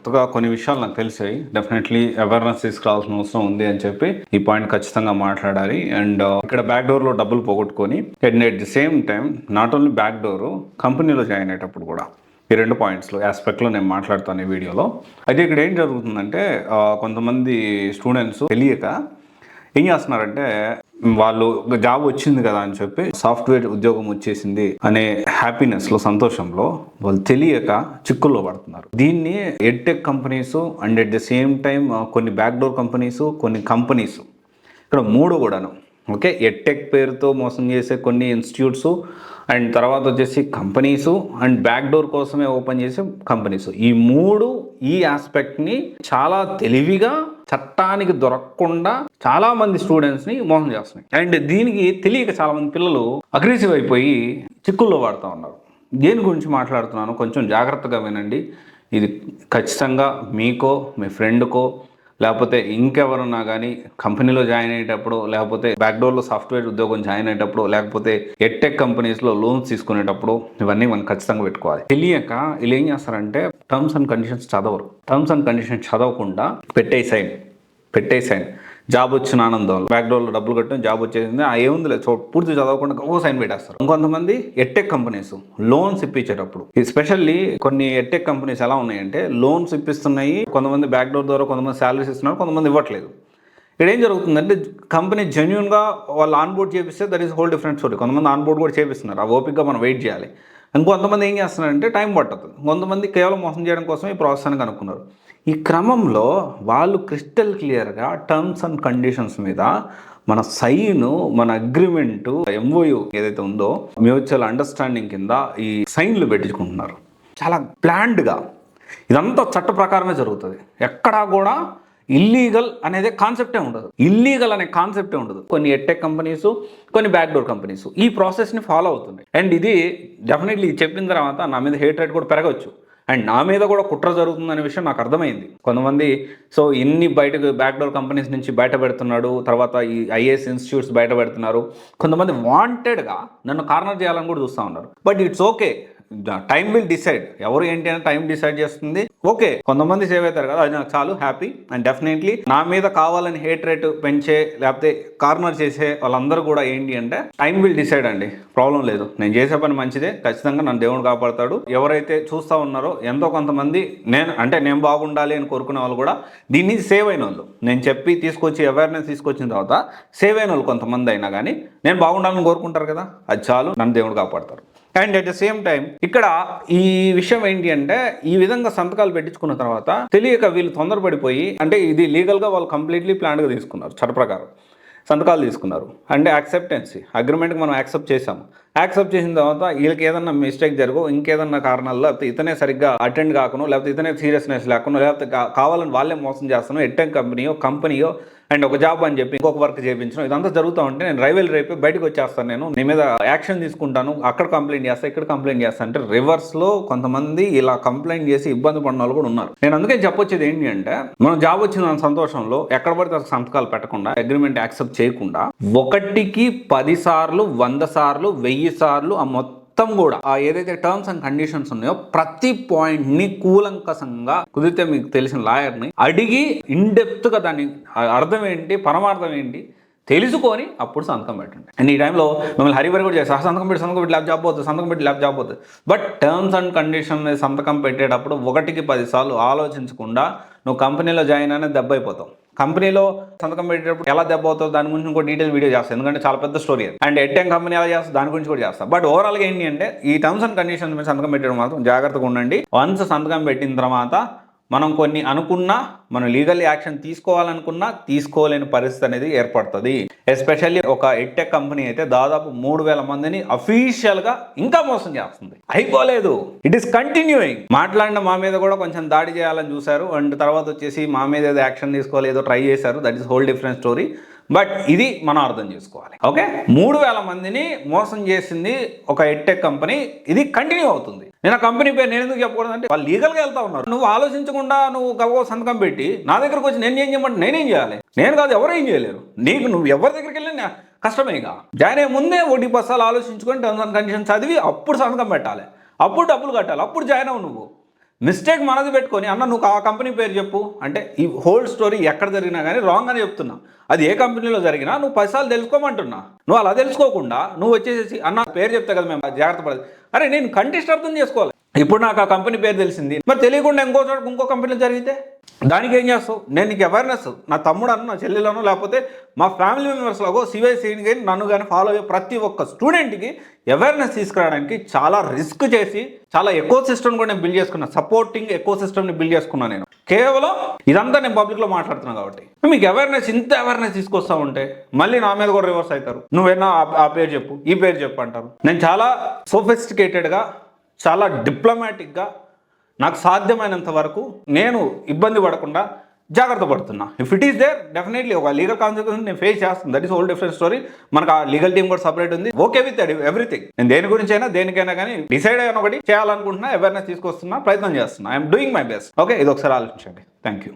కొత్తగా కొన్ని విషయాలు నాకు తెలిసాయి. డెఫినెట్లీ అవేర్నెస్ తీసుకురావాల్సిన అవసరం ఉంది అని చెప్పి ఈ పాయింట్ ఖచ్చితంగా మాట్లాడాలి. అండ్ ఇక్కడ బ్యాక్ డోర్ లో డబ్బులు పోగొట్టుకొని and at the same time not only back door, కంపెనీలో జాయిన్ అయ్యేటప్పుడు కూడా ఈ 2 పాయింట్స్లో ఆస్పెక్ట్లో నేను మాట్లాడుతాను ఈ వీడియోలో. అయితే ఇక్కడ ఏం జరుగుతుందంటే కొంతమంది స్టూడెంట్స్ తెలియక ఏం చేస్తున్నారంటే వాళ్ళు జాబ్ వచ్చింది కదా అని చెప్పి సాఫ్ట్వేర్ ఉద్యోగం వచ్చేసింది అనే హ్యాపీనెస్లో, సంతోషంలో వాళ్ళు తెలియక చిక్కుల్లో పడుతున్నారు. దీన్ని edtech companies and at the same time కొన్ని బ్యాక్డోర్ కంపెనీస్, కొన్ని కంపెనీస్, ఇక్కడ 3 కూడాను ఓకే. ఎడ్టెక్ పేరుతో మోసం చేసే కొన్ని ఇన్స్టిట్యూట్స్ అండ్ తర్వాత వచ్చేసి కంపెనీసు అండ్ బ్యాక్డోర్ కోసమే ఓపెన్ చేసే కంపెనీస్, ఈ 3 ఈ ఆస్పెక్ట్ని చాలా తెలివిగా చట్టానికి దొరకకుండా చాలా మంది స్టూడెంట్స్ని మోసం చేస్తున్నాయి. అండ్ దీనికి తెలియక చాలా మంది పిల్లలు అగ్రెసివ్ అయిపోయి చిక్కుల్లో పడుతూ ఉన్నారు. దేని గురించి మాట్లాడుతున్నాను కొంచెం జాగ్రత్తగా వినండి. ఇది ఖచ్చితంగా మీకో, మీ ఫ్రెండ్కో, లేకపోతే ఇంకెవరన్నా కానీ కంపెనీలో జాయిన్ అయ్యేటప్పుడు, లేకపోతే బ్యాక్డోర్లో సాఫ్ట్వేర్ ఉద్యోగం జాయిన్ అయ్యేటప్పుడు, లేకపోతే ఎడ్టెక్ కంపెనీస్లో లోన్స్ తీసుకునేటప్పుడు ఇవన్నీ మనం ఖచ్చితంగా పెట్టుకోవాలి. తెలియక వీళ్ళు ఏం చేస్తారంటే టర్మ్స్ అండ్ కండిషన్స్ చదవరు. టర్మ్స్ అండ్ కండిషన్స్ చదవకుండా పెట్టేసాయి జాబ్ వచ్చిన ఆనందం, బ్యాక్డోర్లో డబ్బులు కట్టిన జాబ్ వచ్చేసింది, ఏముంది లేదు పూర్తి చదవకుండా ఓ సైన్ పెట్టేస్తారు. ఇంకొంతమంది ఎడ్టెక్ కంపెనీస్ లోన్స్ ఇప్పించేటప్పుడు, ఎస్పెషల్లీ కొన్ని ఎడ్టెక్ కంపెనీస్ ఎలా ఉన్నాయంటే లోన్స్ ఇప్పిస్తున్నాయి, కొంతమంది బ్యాక్డోర్ ద్వారా కొంతమంది శాలరీస్ ఇస్తున్నారు, కొంతమంది ఇవ్వట్లేదు. ఇక్కడ ఏం జరుగుతుందంటే కంపెనీ జెన్యూన్గా వాళ్ళు ఆన్బోర్డ్ చేపిస్తే that is whole different story. కొంతమంది ఆన్బోర్డ్ కూడా చేపిస్తున్నారు, ఆ ఓపికగా మనం వెయిట్ చేయాలి. ఇంకొంతమంది ఏం చేస్తున్నారంటే టైం పట్టదు. కొంతమంది కేవలం మోసం చేయడం కోసం ఈ ప్రాసెస్ అని కనుక్కున్నారు. ఈ క్రమంలో వాళ్ళు క్రిస్టల్ క్లియర్గా టర్మ్స్ అండ్ కండిషన్స్ మీద మన సైన్, మన అగ్రిమెంటు, ఎంఓయు ఏదైతే ఉందో మ్యూచువల్ అండర్స్టాండింగ్ కింద ఈ సైన్లు పెట్టించుకుంటున్నారు చాలా ప్లాన్డ్గా. ఇదంతా చట్ట ప్రకారమే జరుగుతుంది. ఎక్కడా కూడా ఇల్లీగల్ అనేది కాన్సెప్టే ఉండదు. ఇల్లీగల్ అనే కాన్సెప్టే ఉండదు. కొన్ని ఎడ్టెక్ కంపెనీస్, కొన్ని బ్యాక్డోర్ కంపెనీస్ ఈ ప్రాసెస్ని ఫాలో అవుతున్నాయి. అండ్ ఇది డెఫినెట్లీ చెప్పిన తర్వాత నా మీద హేట్ రేట్ కూడా పెరగవచ్చు, అండ్ నా మీద కూడా కుట్ర జరుగుతుందనే విషయం నాకు అర్థమైంది. కొంతమంది సో ఇన్ని బయటకు బ్యాక్డోర్ కంపెనీస్ నుంచి బయట పెడుతున్నాడు, తర్వాత ఈ ఐఏఎస్ ఇన్స్టిట్యూట్స్ బయట పెడుతున్నారు, కొంతమంది వాంటెడ్గా నన్ను కార్నర్ చేయాలని కూడా చూస్తూ ఉన్నారు. But it's okay, time will decide. ఎవరు ఏంటి అని టైం డిసైడ్ చేస్తుంది. ఓకే, కొంతమంది సేవ్ అవుతారు కదా, అది నాకు చాలు హ్యాపీ. అండ్ డెఫినెట్లీ నా మీద కావాలని హేట్ రేట్ పెంచే లేకపోతే కార్నర్ చేసే వాళ్ళందరూ కూడా ఏంటి అంటే టైం విల్ డిసైడ్ అండి, ప్రాబ్లం లేదు. నేను చేసే పని మంచిదే, ఖచ్చితంగా నన్ను దేవుడు కాపాడతాడు. ఎవరైతే చూస్తూ ఉన్నారో ఎంతో కొంతమంది నేను బాగుండాలి అని కోరుకునే వాళ్ళు కూడా దీన్ని సేవ్ అయిన వాళ్ళు, నేను చెప్పి తీసుకొచ్చి అవేర్నెస్ తీసుకొచ్చిన తర్వాత సేవ్ అయిన వాళ్ళు కొంతమంది అయినా కానీ నేను బాగుండాలని కోరుకుంటారు కదా, అది చాలు, నన్ను దేవుడు కాపాడతారు. And at the same time ఇక్కడ ఈ విషయం ఏంటి అంటే ఈ విధంగా సంతకాలు పెట్టించుకున్న తర్వాత తెలియక వీళ్ళు తొందరపడిపోయి, అంటే ఇది లీగల్గా వాళ్ళు కంప్లీట్లీ ప్లాన్గా తీసుకున్నారు, చట్ట ప్రకారం సంతకాలు తీసుకున్నారు. అంటే యాక్సెప్టెన్సీ అగ్రిమెంట్కి మనం యాక్సెప్ట్ చేసాము. యాక్సెప్ట్ చేసిన తర్వాత వీళ్ళకి ఏదన్నా మిస్టేక్ జరగో, ఇంకేదన్నా కారణాల్లో, లేకపోతే ఇతనే సరిగ్గా అటెండ్ కాకనో, లేకపోతే ఇతనే సీరియస్నెస్ లేకనో, లేకపోతే కావాలని వాళ్ళే మోసం చేస్తాను, ఎడ్టెక్ కంపెనీయో అండ్ ఒక జాబ్ అని చెప్పి ఇంకొక వర్క్ చేయించడం, ఇదంతా జరుగుతూ ఉంటే నేను రేపు బయటకు వచ్చేస్తాను, నేను నీ మీద యాక్షన్ తీసుకుంటాను, అక్కడ కంప్లైంట్ చేస్తాను, ఇక్కడ కంప్లైంట్ చేస్తాను అంటే రివర్స్లో కొంతమంది ఇలా కంప్లైంట్ చేసి ఇబ్బంది పడిన వాళ్ళు కూడా ఉన్నారు. నేను అందుకే చెప్పొచ్చేది ఏంటి అంటే మనం జాబ్ వచ్చిన సంతోషంలో ఎక్కడ పడితే సంతకాలు పెట్టకుండా, అగ్రిమెంట్ యాక్సెప్ట్ చేయకుండా 1కి 10 సార్లు, 100 సార్లు, 1000 సార్లు ఆ మొత్తం కూడా ఏదైతే టర్మ్స్ అండ్ కండిషన్స్ ఉన్నాయో ప్రతి పాయింట్ని కూలంకషంగా కుదిరితే మీకు తెలిసిన లాయర్ని అడిగి ఇన్డెప్త్ గా దాని అర్థం ఏంటి, పరమార్థం ఏంటి తెలుసుకొని అప్పుడు సంతకం పెట్టండి. అండ్ ఈ టైంలో మిమ్మల్ని హరివరి కూడా చేస్తారు, సంతకం పెట్టి ల్యాబ్ జాబ్ పోతుంది, సంతకం పెట్టి ల్యాబ్ జాబ్ పోతుంది. బట్ టర్మ్స్ అండ్ కండిషన్ సంతకం పెట్టేటప్పుడు 1కి 10 సార్లు ఆలోచించకుండా నువ్వు కంపెనీలో జాయిన్ అనేది దెబ్బ అయిపోతావు. కంపెనీలో సంతకం పెట్టేటప్పుడు ఎలా దెబ్బ అవుతుందో దాని గురించి కూడా డీటెయిల్ వీడియో చేస్తాను, ఎందుకంటే చాలా పెద్ద స్టోరీ అది. అండ్ ఎడ్టెక్ కంపెనీ ఎలా చేస్తాను దాని గురించి కూడా చేస్తాను. బట్ ఓవరాల్గా ఏంటి అంటే ఈ టర్మ్స్ అండ్ కండిషన్స్ మీద సంతకం పెట్టడం మాత్రం జాగ్రత్తగా ఉండండి. వన్స్ సంతకం పెట్టిన తర్వాత మనం కొన్ని అనుకున్నా, మనం లీగల్ యాక్షన్ తీసుకోవాలనుకున్నా తీసుకోలేని పరిస్థితి అనేది ఏర్పడుతుంది. ఎస్పెషల్లీ ఒక ఎడ్టెక్ కంపెనీ అయితే దాదాపు 3000 మందిని అఫీషియల్గా ఇంకా మోసం చేస్తుంది. అయిపోలేదు, ఇట్ ఈస్ కంటిన్యూయింగ్. మాట్లాడిన మా మీద కూడా కొంచెం దాడి చేయాలని చూశారు, అండ్ తర్వాత వచ్చేసి మా మీద ఏదో యాక్షన్ తీసుకోవాలి, ఏదో ట్రై చేశారు, that is whole different story. But ఇది మనం అర్థం చేసుకోవాలి. ఓకే, 3000 మందిని మోసం చేసింది ఒక ఎడ్టెక్ కంపెనీ, ఇది కంటిన్యూ అవుతుంది. నేను ఆ కంపెనీ పేరు నేను ఎందుకు చెప్పకూడదు అంటే వాళ్ళు లీగల్గా వెళ్తా ఉన్నారు. నువ్వు ఆలోచించకుండా నువ్వు గవ సంతకం పెట్టి నా దగ్గరకు వచ్చి నేను ఏం చేయమంటే నేనేం చేయాలి? నేను కాదు, ఎవరు ఏం చేయలేరు. నువ్వు ఎవరి దగ్గరికి వెళ్ళినా కష్టమేగా. జాయిన్ అయ్యే ముందే 1-10 సార్లు ఆలోచించుకొని టర్మ్స్ అండ్ కండిషన్స్ చదివి అప్పుడు సంతకం పెట్టాలి, అప్పుడు డబ్బులు కట్టాలి, అప్పుడు జాయిన్ అవ్వు. నువ్వు మిస్టేక్ మనది పెట్టుకొని అన్న నువ్వు ఆ కంపెనీ పేరు చెప్పు అంటే ఈ హోల్ స్టోరీ ఎక్కడ జరిగినా కానీ రాంగ్ అని చెప్తున్నా. అది ఏ కంపెనీలో జరిగినా నువ్వు 10 సార్లు తెలుసుకోమంటున్నా. నువ్వు అలా తెలుసుకోకుండా నువ్వు వచ్చేసి అన్న పేరు చెప్తా కదా మేము జాగ్రత్త పడదు. అరే నేను కంటెస్ట్ అర్థం చేసుకోవాలి. ఇప్పుడు నాకు ఆ కంపెనీ పేరు తెలిసింది, మరి తెలియకుండా ఇంకో కంపెనీలో జరిగితే దానికి ఏం చేస్తావు? నేను నీకు అవేర్నెస్, నా తమ్ముడు అన్న నా చెల్లెలను లేకపోతే మా ఫ్యామిలీ మెంబర్స్లో సిబిఐసిని కానీ నన్ను కానీ ఫాలో అయ్యే ప్రతి ఒక్క స్టూడెంట్కి అవేర్నెస్ తీసుకురావడానికి చాలా రిస్క్ చేసి చాలా ఎకో సిస్టమ్ కూడా నేను బిల్డ్ చేసుకున్నాను. సపోర్టింగ్ ఎకో సిస్టమ్ని బిల్డ్ చేసుకున్నాను నేను. కేవలం ఇదంతా నేను పబ్లిక్లో మాట్లాడుతున్నాను కాబట్టి. మీకు అవేర్నెస్ ఇంత అవేర్నెస్ తీసుకొస్తా ఉంటే మళ్ళీ నా మీద కూడా రివర్స్ అవుతారు. నువ్వేనా ఆ పేరు చెప్పు, ఈ పేరు చెప్పు అంటారు. నేను చాలా సోఫిస్టికేటెడ్గా, చాలా డిప్లొమాటిక్గా నాకు సాధ్యమైనంత వరకు నేను ఇబ్బంది పడకుండా జాగ్రత్త పడుతున్నా. If it is there definitely ఒక లీగల్ కాన్సిక్వెన్స్ నేను ఫేస్ చేస్తాను. That is whole different story. మనకు ఆ లీగల్ టీమ్ కూడా సపరేట్ ఉంది. Okay with everything. నేను దేని గురించి అయినా దేనికైనా కానీ డిసైడ్ అయిన ఒకటి చేయాలనుకుంటున్నా, అవేర్నెస్ తీసుకొస్తున్నా, ప్రయత్నం చేస్తున్నా. I'm doing my best. Okay, ఇది ఒకసారి ఆలోచించండి. Thank you.